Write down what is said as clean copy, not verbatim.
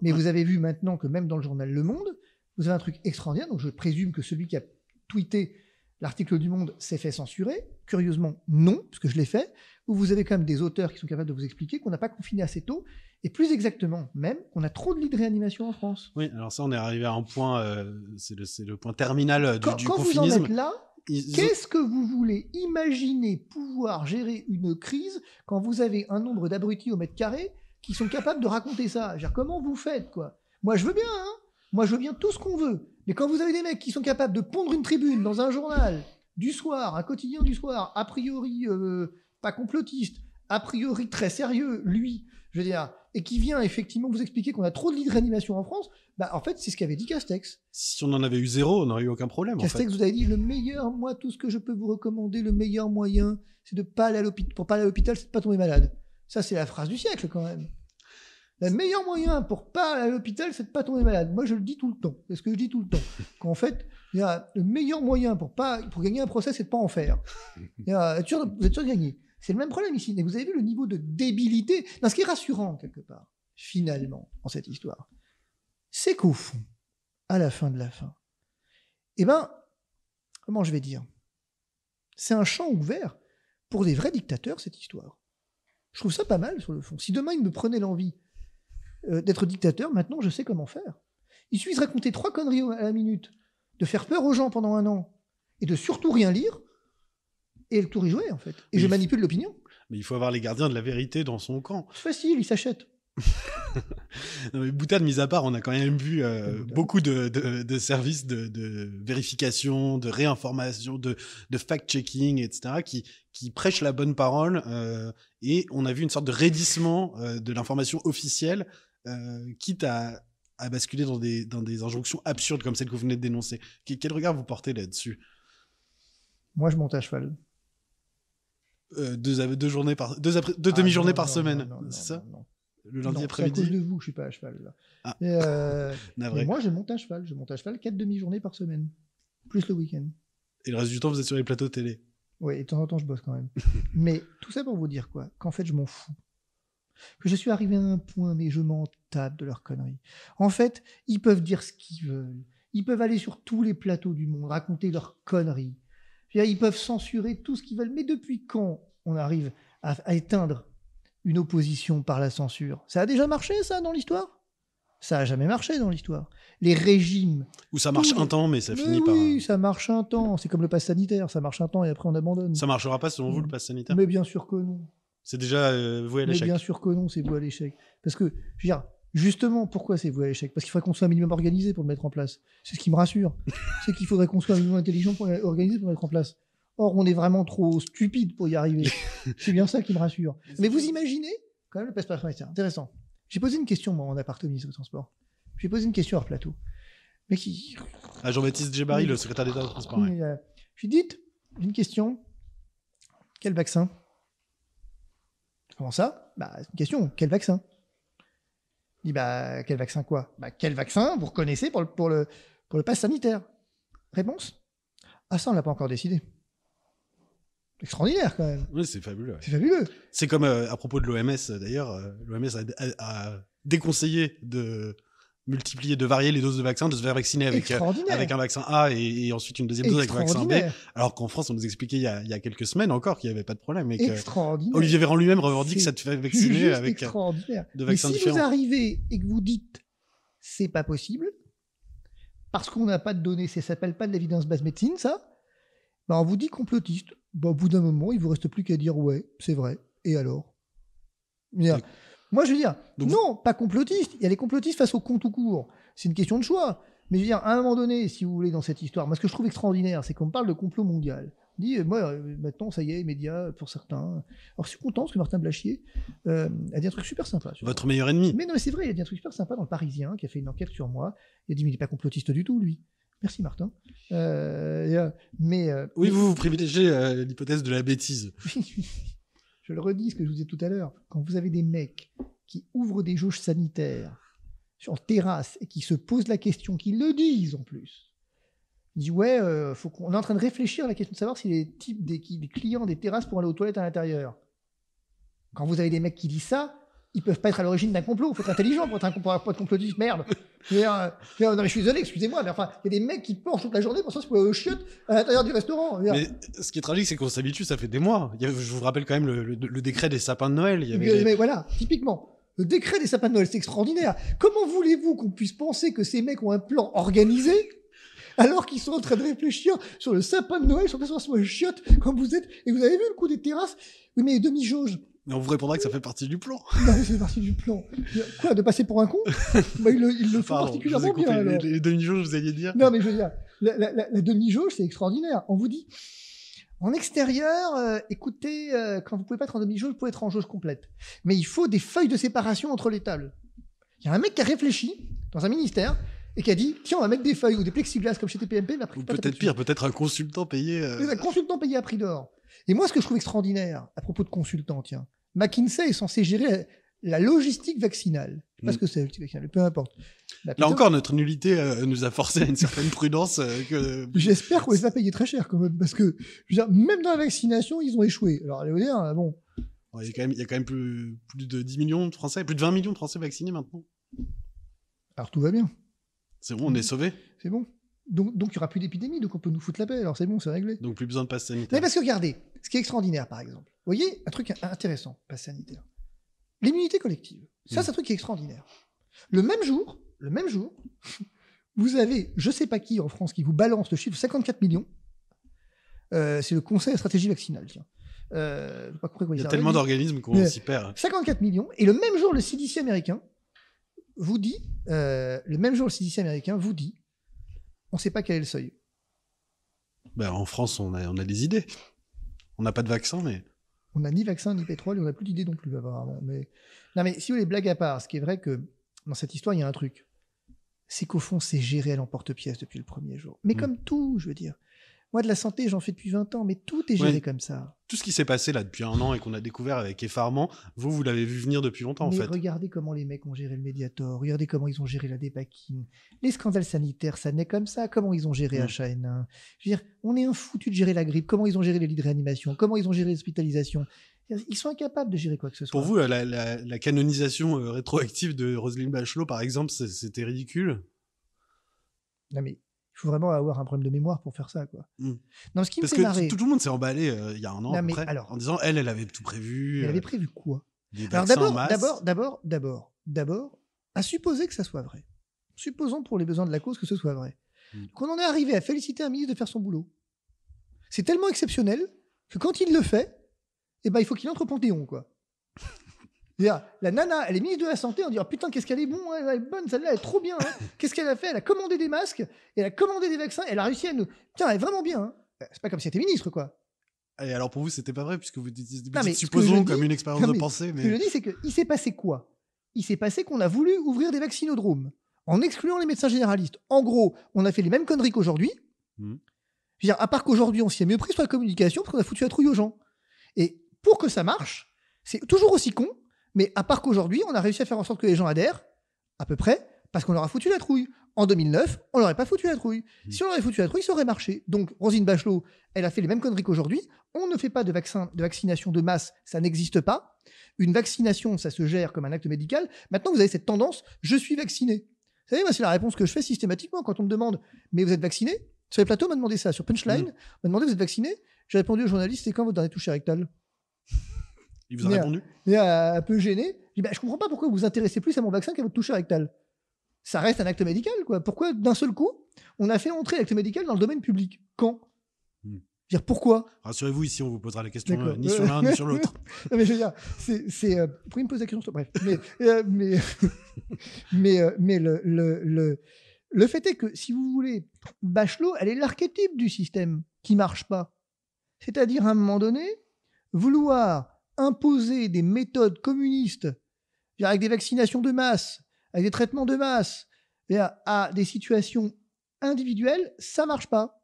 Mais vous avez vu maintenant que même dans le journal Le Monde, vous avez un truc extraordinaire. Donc je présume que celui qui a tweeté l'article du Monde s'est fait censurer. Curieusement, non, parce que je l'ai fait. Où vous avez quand même des auteurs qui sont capables de vous expliquer qu'on n'a pas confiné assez tôt. Et plus exactement, même, qu'on a trop de lits de réanimation en France. Oui, alors ça, on est arrivé à un point, c'est le point terminal du Quand vous en confinisme. êtes là, qu'est-ce que vous voulez imaginer pouvoir gérer une crise quand vous avez un nombre d'abrutis au mètre carré qui sont capables de raconter ça? Dire, comment vous faites, quoi? Moi, je veux bien, hein. Moi, je veux bien tout ce qu'on veut. Mais quand vous avez des mecs qui sont capables de pondre une tribune dans un journal du soir, un quotidien du soir, a priori pas complotiste, a priori très sérieux, lui, je veux dire, et qui vient effectivement vous expliquer qu'on a trop de lits de réanimation en France, bah en fait, c'est ce qu'avait dit Castex. Si on en avait eu 0, on n'aurait eu aucun problème. Castex, en fait. vous avez dit, le meilleur, moi, tout ce que je peux vous recommander, le meilleur moyen, c'est de pas aller à l'hôpital. Pour pas aller à l'hôpital, c'est de pas tomber malade. Ça, c'est la phrase du siècle, quand même. Le meilleur moyen pour pas aller à l'hôpital, c'est de pas tomber malade. Moi, je le dis tout le temps. C'est ce que je dis tout le temps. Qu'en fait, il y a le meilleur moyen pour gagner un procès, c'est de pas en faire. Vous êtes sûr de gagner. C'est le même problème ici. Mais vous avez vu le niveau de débilité. Non, ce qui est rassurant, quelque part, finalement, dans cette histoire, c'est qu'au fond, à la fin de la fin, eh ben, comment je vais dire, c'est un champ ouvert pour des vrais dictateurs, cette histoire. Je trouve ça pas mal, sur le fond. Si demain, ils me prenaient l'envie d'être dictateur, maintenant, je sais comment faire. Il suffit de raconter 3 conneries à la minute, de faire peur aux gens pendant 1 an, et de surtout rien lire, et le tour y jouer, en fait. Et je manipule l'opinion. Mais il faut avoir les gardiens de la vérité dans son camp. C'est facile, ils s'achètent. Non, mais boutade mise à part, on a quand même vu beaucoup de services de vérification, de réinformation, de fact-checking, etc., qui prêchent la bonne parole, et on a vu une sorte de raidissement de l'information officielle, quitte à basculer dans des injonctions absurdes comme celles que vous venez de dénoncer. Quel regard vous portez là-dessus? Moi, je monte à cheval. Deux demi-journées par semaine, c'est ça? Non. Le lundi après-midi. C'est à cause de vous que je suis pas à cheval. Là. Ah. Mais moi, je monte à cheval. Je monte à cheval 4 demi-journées par semaine, plus le week-end. Et le reste du temps, vous êtes sur les plateaux de télé. Oui, et de temps en temps, je bosse quand même. Mais tout ça pour vous dire quoi? Qu'en fait, je m'en fous. Que je suis arrivé à un point, mais je m'en tape de leurs conneries. En fait, ils peuvent dire ce qu'ils veulent. Ils peuvent aller sur tous les plateaux du monde, raconter leurs conneries. Ils peuvent censurer tout ce qu'ils veulent. Mais depuis quand on arrive à éteindre une opposition par la censure? Ça a déjà marché, ça, dans l'histoire? Ça a jamais marché dans l'histoire. Les régimes... Ou ça marche un temps, mais ça finit par... Oui, ça marche un temps. C'est comme le pass sanitaire. Ça marche un temps et après on abandonne. Ça marchera pas selon vous, le pass sanitaire? Mais bien sûr que non. C'est déjà voué à l'échec. Mais bien sûr que non, c'est voué à l'échec. Parce que, je veux dire, justement, pourquoi c'est voué à l'échec? Parce qu'il faudrait qu'on soit un minimum organisé pour le mettre en place. C'est ce qui me rassure. C'est qu'il faudrait qu'on soit un minimum intelligent pour organisé pour le mettre en place. Or, on est vraiment trop stupide pour y arriver. C'est bien ça qui me rassure. Mais vous imaginez, quand même, le passeport sanitaire, intéressant. J'ai posé une question, moi, en appart au ministre du Transport. J'ai posé une question hors plateau. Mais qui... À Jean-Baptiste Djebari, le secrétaire d'État du Transport. Je lui ai dit, j'ai une question. Quel vaccin? Comment ça? Bah, c'est une question. Quel vaccin? Il dit, bah, quel vaccin quoi? Bah, quel vaccin vous reconnaissez pour le pass sanitaire? Réponse? Ah, ça, on l'a pas encore décidé. Extraordinaire, quand même. Oui, c'est fabuleux. Ouais. C'est fabuleux. C'est comme à propos de l'OMS, d'ailleurs. L'OMS a déconseillé de multiplier, de varier les doses de vaccins, de se faire vacciner avec un vaccin A et ensuite une deuxième dose avec un vaccin B. Alors qu'en France, on nous expliquait il y a quelques semaines encore qu'il n'y avait pas de problème. Et que Olivier Véran lui-même revendique que ça te fait vacciner avec de vaccins différents. Si vous arrivez et que vous dites c'est pas possible, parce qu'on n'a pas de données, ça s'appelle pas de l'évidence base médecine, ça, ben on vous dit complotiste. Ben, au bout d'un moment, il vous reste plus qu'à dire ouais, c'est vrai. Et alors? Moi, je veux dire, non, pas complotiste. Il y a les complotistes face au con tout court. C'est une question de choix. Mais je veux dire, à un moment donné, si vous voulez, dans cette histoire, moi, ce que je trouve extraordinaire, c'est qu'on me parle de complot mondial. On dit, moi, maintenant, ça y est, les médias, pour certains. Alors, je suis content parce que Martin Blachier a dit un truc super sympa. Votre meilleur ennemi. Mais non, mais c'est vrai, il a dit un truc super sympa dans Le Parisien, qui a fait une enquête sur moi. Il a dit, mais il n'est pas complotiste du tout, lui. Merci, Martin. Oui, vous privilégiez l'hypothèse de la bêtise. Je le redis, ce que je vous disais tout à l'heure. Quand vous avez des mecs qui ouvrent des jauges sanitaires sur terrasse et qui se posent la question, qui le disent en plus, ils disent ouais, on est en train de réfléchir à la question de savoir si les types des clients des terrasses pour aller aux toilettes à l'intérieur. Quand vous avez des mecs qui disent ça, Ils peuvent pas être à l'origine d'un complot. Il faut être intelligent pour être complotiste. Merde. Non, mais je suis désolé, excusez-moi, mais enfin, il y a des mecs qui planchent toute la journée pour ça, c'est pour aller aux chiottes à l'intérieur du restaurant. Mais ce qui est tragique, c'est qu'on s'habitue, ça fait des mois. Je vous rappelle quand même le décret des sapins de Noël. Mais voilà, typiquement. Le décret des sapins de Noël, c'est extraordinaire. Comment voulez-vous qu'on puisse penser que ces mecs ont un plan organisé alors qu'ils sont en train de réfléchir sur le sapin de Noël, sur le chiottes, quand vous êtes, et vous avez vu le coup des terrasses? Oui, mais demi-jauge. Mais on vous répondra que ça fait partie du plan. Non, mais c'est partie du plan. Quoi, de passer pour un con? Bah, ils le font particulièrement bien. Alors. Les demi-jauges, vous alliez dire? Non, mais je veux dire, la demi-jauge, c'est extraordinaire. On vous dit, en extérieur, écoutez, quand vous pouvez pas être en demi-jauge, vous pouvez être en jauge complète. Mais il faut des feuilles de séparation entre les tables. Il y a un mec qui a réfléchi dans un ministère et qui a dit, tiens, on va mettre des feuilles ou des plexiglas comme chez TPMP. Ou peut-être pire, peut-être un consultant payé. Un consultant payé à prix d'or. Et moi, ce que je trouve extraordinaire à propos de consultants, tiens, McKinsey est censé gérer la logistique vaccinale. Je sais pas ce que c'est, la logistique vaccinale, peu importe. Là encore, notre nullité nous a forcé à une certaine prudence. J'espère qu'on les a payés très cher quand même, parce que je veux dire, même dans la vaccination, ils ont échoué. Alors, allez vous dire, bon. Il y a quand même plus de 10 millions de Français, plus de 20 millions de Français vaccinés maintenant. Alors tout va bien. C'est bon, on est sauvés. C'est bon. Donc il n'y aura plus d'épidémie, donc on peut nous foutre la paix, alors c'est bon, c'est réglé. Donc plus besoin de passe sanitaire. Mais parce que regardez, ce qui est extraordinaire par exemple, vous voyez, un truc intéressant, passe sanitaire. L'immunité collective, ça c'est un truc qui est extraordinaire. Le même jour, vous avez, je sais pas qui en France qui vous balance le chiffre 54 millions, c'est le Conseil de stratégie vaccinale, tiens. Pas compris quoi il y a tellement d'organismes qu'on s'y perd. 54 millions, et le même jour le CDC américain vous dit, on ne sait pas quel est le seuil. Ben, en France, on a des idées. On n'a pas de vaccin, mais... On n'a ni vaccin, ni pétrole, et on n'a plus d'idées non plus, apparemment. Non, mais si vous voulez, blague à part, ce qui est vrai que dans cette histoire, il y a un truc. C'est qu'au fond, c'est géré à l'emporte-pièce depuis le premier jour. Mais comme tout, je veux dire. Moi, de la santé, j'en fais depuis 20 ans, mais tout est géré comme ça. Tout ce qui s'est passé là depuis 1 an et qu'on a découvert avec effarement, vous l'avez vu venir depuis longtemps, en fait. Regardez comment les mecs ont géré le Mediator, regardez comment ils ont géré la dépakine. Les scandales sanitaires, ça naît comme ça. Comment ils ont géré H1N1. Je veux dire, on est un foutu de gérer la grippe. Comment ils ont géré les lits de réanimation. Comment ils ont géré l'hospitalisation. Ils sont incapables de gérer quoi que ce soit. Pour vous, la canonisation rétroactive de Roselyne Bachelot, par exemple, c'était ridicule? Non, mais il faut vraiment avoir un problème de mémoire pour faire ça, quoi. Non, ce qui Parce me fait marrer... tout le monde s'est emballé il y a 1 an, en disant elle avait tout prévu. Elle avait prévu quoi? Alors d'abord, à supposer que ça soit vrai. Supposons pour les besoins de la cause que ce soit vrai. Qu'on en est arrivé à féliciter un ministre de faire son boulot. C'est tellement exceptionnel que quand il le fait, il faut qu'il entre au Panthéon, quoi. La nana, elle est ministre de la Santé, on dit oh, putain, qu'est-ce qu'elle est bonne, celle-là, elle est trop bien. Hein. Qu'est-ce qu'elle a fait? Elle a commandé des masques, elle a commandé des vaccins, elle a réussi à nous. Putain, elle est vraiment bien. Hein. C'est pas comme si elle était ministre, quoi. Et alors pour vous, c'était pas vrai, puisque vous supposons comme une expérience de pensée. Mais... Ce que je dis, c'est qu'il s'est passé quoi? Il s'est passé qu'on a voulu ouvrir des vaccinodromes en excluant les médecins généralistes. En gros, on a fait les mêmes conneries qu'aujourd'hui. Je veux dire, à part qu'aujourd'hui, on s'y est mieux pris sur la communication parce qu'on a foutu la trouille aux gens. Et pour que ça marche, c'est toujours aussi con. Mais à part qu'aujourd'hui, on a réussi à faire en sorte que les gens adhèrent, à peu près, parce qu'on leur a foutu la trouille. En 2009, on leur a pas foutu la trouille. Si on leur avait foutu la trouille, ça aurait marché. Donc, Roselyne Bachelot, elle a fait les mêmes conneries qu'aujourd'hui. On ne fait pas de vaccination de masse, ça n'existe pas. Une vaccination, ça se gère comme un acte médical. Maintenant, vous avez cette tendance, je suis vacciné. Vous savez, moi, c'est la réponse que je fais systématiquement quand on me demande, mais vous êtes vacciné? Sur les plateaux, on m'a demandé ça. Sur Punchline, on m'a demandé, vous êtes vacciné? J'ai répondu au journaliste, c'est quand votre dernier toucher rectal? Il vous a répondu? Il est un peu gêné. Je dis, je comprends pas pourquoi vous vous intéressez plus à mon vaccin qu'à votre toucher rectal. Ça reste un acte médical, quoi. Pourquoi, d'un seul coup, on a fait entrer l'acte méditil dans le domaine public? Quand? Je veux dire, pourquoi? Rassurez-vous, ici, on vous posera la question ni sur l'un ni sur l'autre. Non, mais je veux dire, vous pouvez me poser la question, bref. Mais le fait est que, si vous voulez, Bachelot, elle est l'archétype du système qui marche pas. C'est-à-dire, à un moment donné, vouloir imposer des méthodes communistes avec des vaccinations de masse, avec des traitements de masse, à des situations individuelles, ça marche pas.